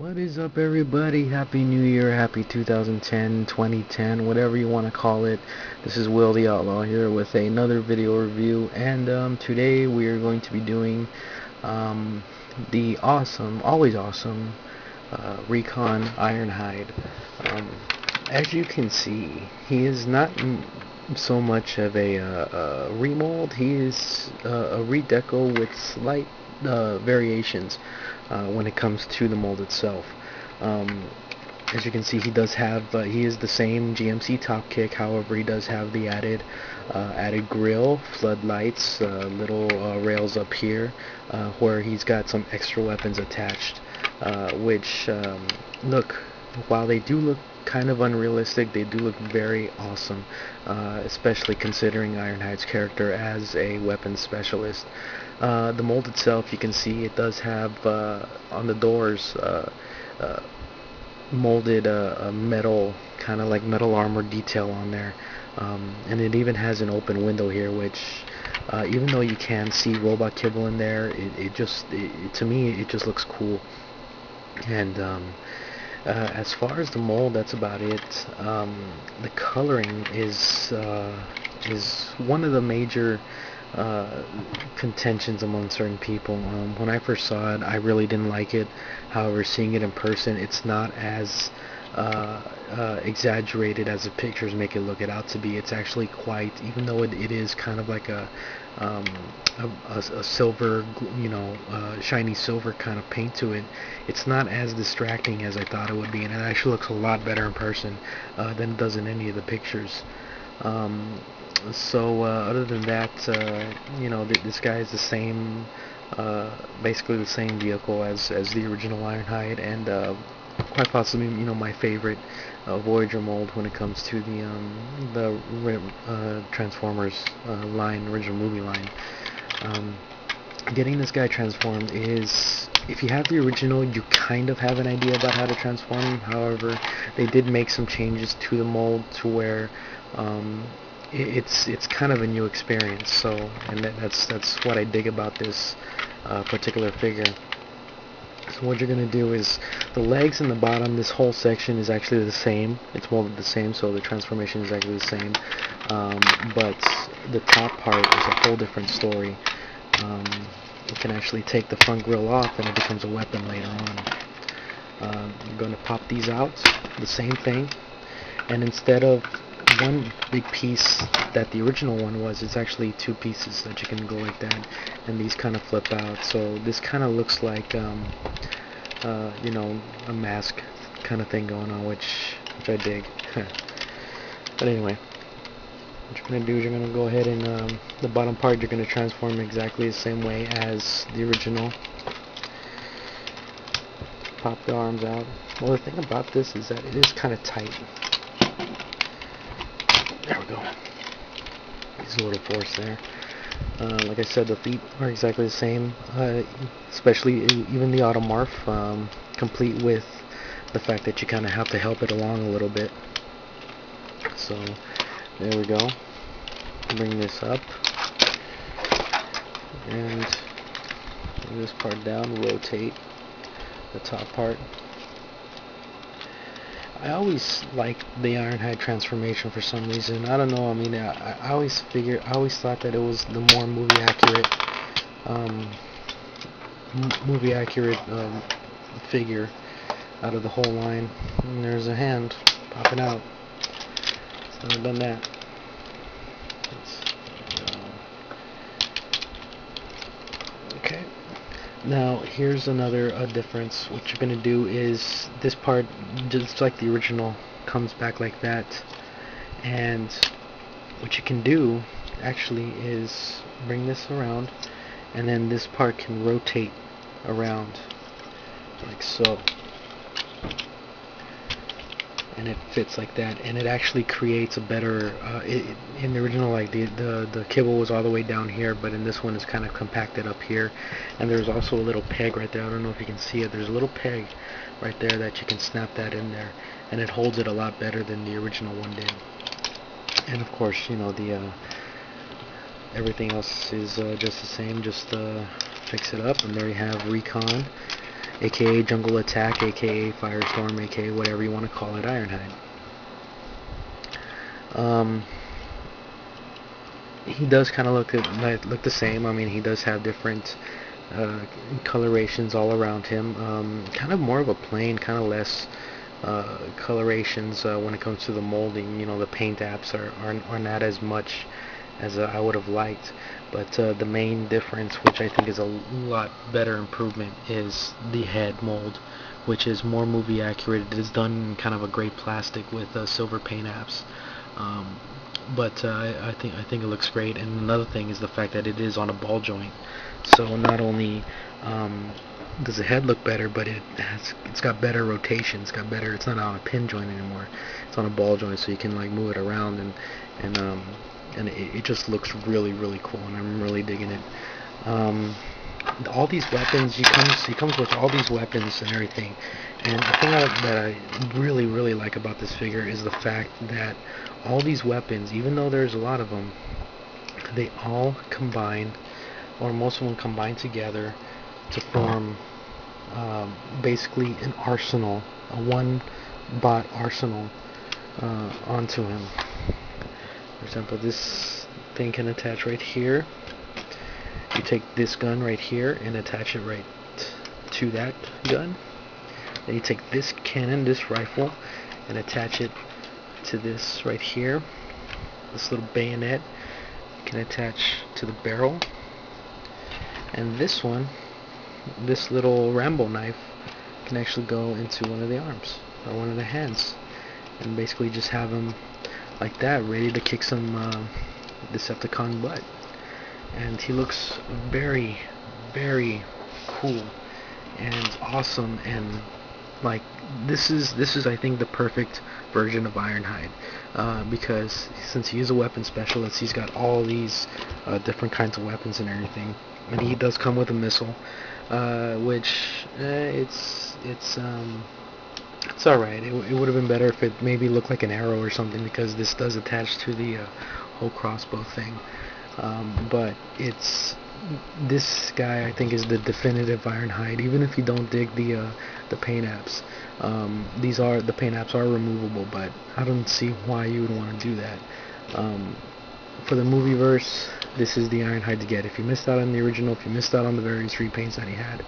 What is up, everybody? Happy New Year, happy 2010, 2010, whatever you want to call it. This is Will the Outlaw here with another video review, and today we are going to be doing um, the awesome, always awesome, Recon Ironhide. Um, as you can see, he is not so much of a remold. He is a redeco with slight variations when it comes to the mold itself. Um, as you can see, he does have he is the same GMC top kick. However, he does have the added grill, floodlights, little rails up here, where he's got some extra weapons attached, which look, while they do look kind of unrealistic, they do look very awesome, especially considering Ironhide's character as a weapons specialist. The mold itself, you can see it does have on the doors molded a metal, kind of like metal armor detail on there, and it even has an open window here, which even though you can see robot kibble in there, to me it just looks cool. And as far as the mold, that's about it. The coloring is one of the major contentions among certain people. When I first saw it, I really didn't like it. However, seeing it in person, it's not as exaggerated as the pictures make it look it out to be. It's actually quite, even though it is kind of like a silver, shiny silver kind of paint to it, it's not as distracting as I thought it would be, and it actually looks a lot better in person than it does in any of the pictures. Other than that, this guy is the same, basically the same vehicle as the original Ironhide, and quite possibly, my favorite Voyager mold when it comes to the Transformers line, original movie line. Getting this guy transformed is, if you have the original, you kind of have an idea about how to transform him. However, they did make some changes to the mold to where it's kind of a new experience. So, and that's what I dig about this particular figure. So what you're going to do is, the legs and the bottom, this whole section is actually the same. It's molded the same, so the transformation is actually the same. But the top part is a whole different story. You can actually take the front grille off and it becomes a weapon later on. You're going to pop these out, the same thing. And instead of one big piece that the original one was, it's actually two pieces that you can go like that, and these kind of flip out. So this kind of looks like a mask kind of thing going on, which I dig. But anyway, what you're gonna do is you're gonna go ahead and the bottom part you're gonna transform exactly the same way as the original. Pop the arms out. Well, the thing about this is that it is kind of tight. There we go. There's a little force there. Like I said, the feet are exactly the same, especially even the automorph, complete with the fact that you kind of have to help it along a little bit. So there we go. Bring this up and bring this part down. Rotate the top part. I always liked the Ironhide transformation for some reason. I don't know. I mean, I always thought that it was the more movie accurate figure out of the whole line. And there's a hand popping out. So I've done that. Okay. Now here's another difference. What you're gonna do is, this part, just like the original, comes back like that, and what you can do actually is bring this around, and then this part can rotate around like so, and it fits like that, and it actually creates a better in the original, like the kibble was all the way down here, but in this one it's kind of compacted up here. And there's also a little peg right there. I don't know if you can see it. There's a little peg right there that you can snap that in there, and it holds it a lot better than the original one did. And of course, the everything else is just the same. Just fix it up, and there you have Recon. aka Jungle Attack, aka Firestorm, aka whatever you want to call it, Ironhide. He does kind of look the same. I mean, he does have different colorations all around him. Kind of more of a plain, kind of less colorations when it comes to the molding. You know, the paint apps are not as much as I would have liked. But the main difference, which I think is a lot better improvement, is the head mold, which is more movie accurate. It is done in kind of a gray plastic with silver paint apps. But I think it looks great. And another thing is the fact that it is on a ball joint. So not only does the head look better, but it's got better rotation. It's not on a pin joint anymore. It's on a ball joint, so you can like move it around, and it just looks really, really cool, and I'm really digging it. All these weapons, he comes with all these weapons and everything. And the thing that I really, really like about this figure is the fact that all these weapons, even though there's a lot of them, they all combine, or most of them combine together to form basically an arsenal, a one-bot arsenal onto him. For example, this thing can attach right here. You take this gun right here and attach it right to that gun. Then you take this cannon, this rifle, and attach it to this right here. This little bayonet can attach to the barrel. And this one, this little Rambo knife, can actually go into one of the arms or one of the hands, and basically just have him like that, ready to kick some Decepticon butt. And he looks very, very cool and awesome, and like this is I think the perfect version of Ironhide, because since he is a weapon specialist, he's got all these different kinds of weapons and everything, and he does come with a missile, which it's alright. It would have been better if it maybe looked like an arrow or something, because this does attach to the whole crossbow thing. But this guy, I think, is the definitive Ironhide. Even if you don't dig the paint apps, the paint apps are removable, but I don't see why you would want to do that. For the movie verse, this is the Ironhide to get. If you missed out on the original, if you missed out on the various repaints that he had,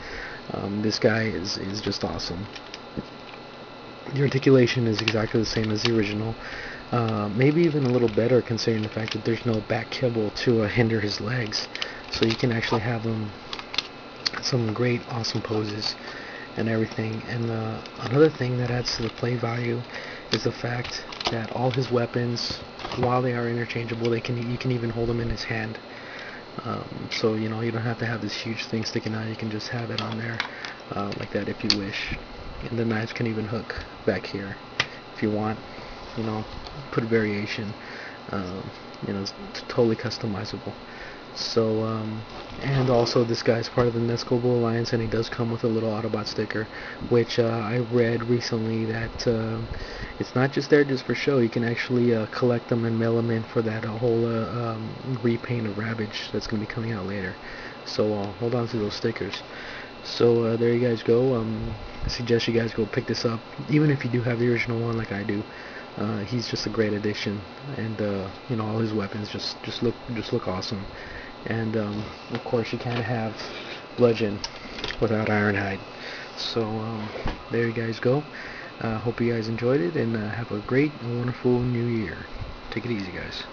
this guy is just awesome. The articulation is exactly the same as the original. Maybe even a little better, considering the fact that there's no back kibble to hinder his legs. So you can actually have him some great, awesome poses and everything. And another thing that adds to the play value is the fact that all his weapons, while they are interchangeable, you can even hold them in his hand. So you know, you don't have to have this huge thing sticking out. You can just have it on there like that if you wish. And the knives can even hook back here if you want. You know, put a variation. You know, it's totally customizable. So, and also this guy's part of the Nest Global Alliance, and he does come with a little Autobot sticker, which I read recently that it's not just there just for show. You can actually collect them and mail them in for that whole repaint of Ravage that's going to be coming out later. So hold on to those stickers. So there you guys go. I suggest you guys go pick this up, even if you do have the original one like I do. He's just a great addition, and you know, all his weapons just look awesome. And of course, you can't have Bludgeon without Ironhide. So there you guys go. Hope you guys enjoyed it, and have a great and wonderful new year. Take it easy, guys.